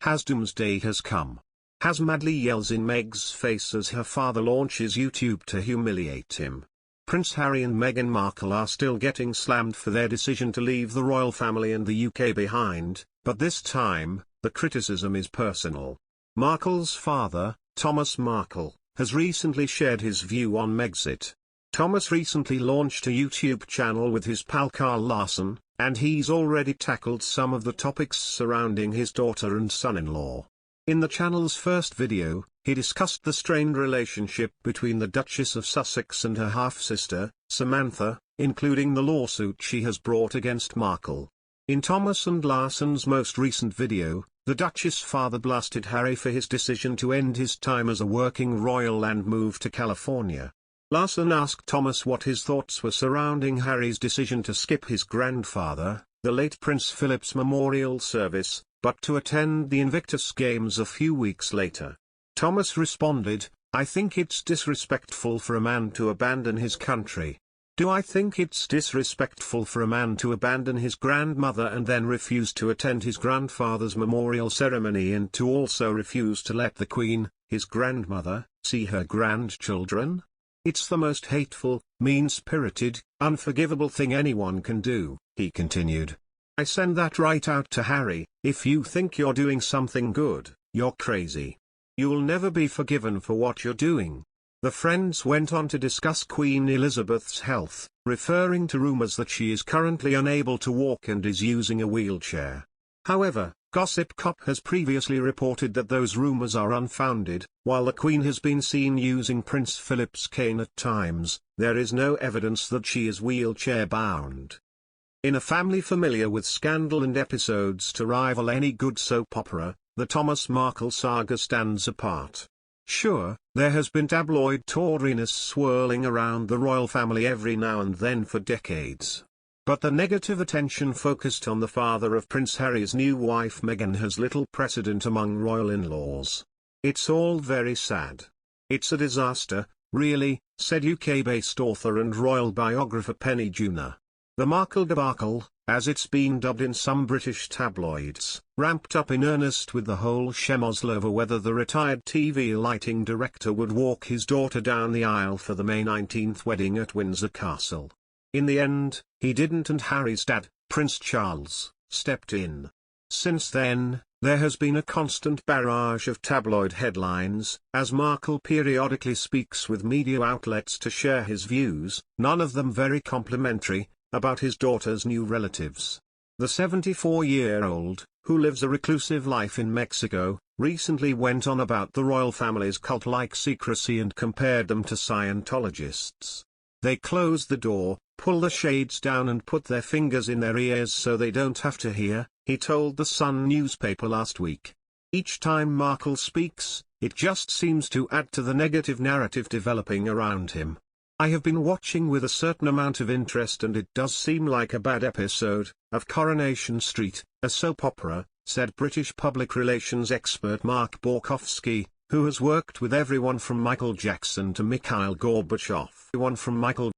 Haz doomsday has come. Haz madly yells in Meg's face as her father launches YouTube to humiliate him. Prince Harry and Meghan Markle are still getting slammed for their decision to leave the royal family and the UK behind, but this time, the criticism is personal. Markle's father, Thomas Markle, has recently shared his view on Megxit. Thomas recently launched a YouTube channel with his pal Carl Larson, and he's already tackled some of the topics surrounding his daughter and son-in-law. In the channel's first video, he discussed the strained relationship between the Duchess of Sussex and her half-sister, Samantha, including the lawsuit she has brought against Markle. In Thomas and Larson's most recent video, the Duchess' father blasted Harry for his decision to end his time as a working royal and move to California. Larson asked Thomas what his thoughts were surrounding Harry's decision to skip his grandfather, the late Prince Philip's memorial service, but to attend the Invictus Games a few weeks later. Thomas responded, "I think it's disrespectful for a man to abandon his country. Do I think it's disrespectful for a man to abandon his grandmother and then refuse to attend his grandfather's memorial ceremony and to also refuse to let the Queen, his grandmother, see her grandchildren? It's the most hateful, mean-spirited, unforgivable thing anyone can do," he continued. "I send that right out to Harry. If you think you're doing something good, you're crazy. You'll never be forgiven for what you're doing." The friends went on to discuss Queen Elizabeth's health, referring to rumors that she is currently unable to walk and is using a wheelchair. However, Gossip Cop has previously reported that those rumors are unfounded. While the Queen has been seen using Prince Philip's cane at times, there is no evidence that she is wheelchair-bound. In a family familiar with scandal and episodes to rival any good soap opera, the Thomas Markle saga stands apart. Sure, there has been tabloid tawdriness swirling around the royal family every now and then for decades. But the negative attention focused on the father of Prince Harry's new wife Meghan has little precedent among royal in-laws. "It's all very sad. It's a disaster, really," said UK-based author and royal biographer Penny Junor. The Markle debacle, as it's been dubbed in some British tabloids, ramped up in earnest with the whole schmozzle over whether the retired TV lighting director would walk his daughter down the aisle for the May 19th wedding at Windsor Castle. In the end, he didn't, and Harry's dad, Prince Charles, stepped in. Since then, there has been a constant barrage of tabloid headlines, as Markle periodically speaks with media outlets to share his views, none of them very complimentary, about his daughter's new relatives. The 74-year-old, who lives a reclusive life in Mexico, recently went on about the royal family's cult-like secrecy and compared them to Scientologists. "They close the door, pull the shades down and put their fingers in their ears so they don't have to hear," he told the Sun newspaper last week. Each time Markle speaks, it just seems to add to the negative narrative developing around him. "I have been watching with a certain amount of interest, and it does seem like a bad episode of Coronation Street, a soap opera," said British public relations expert Mark Borkowski, who has worked with everyone from Michael Jackson to Mikhail Gorbachev. Everyone from Michael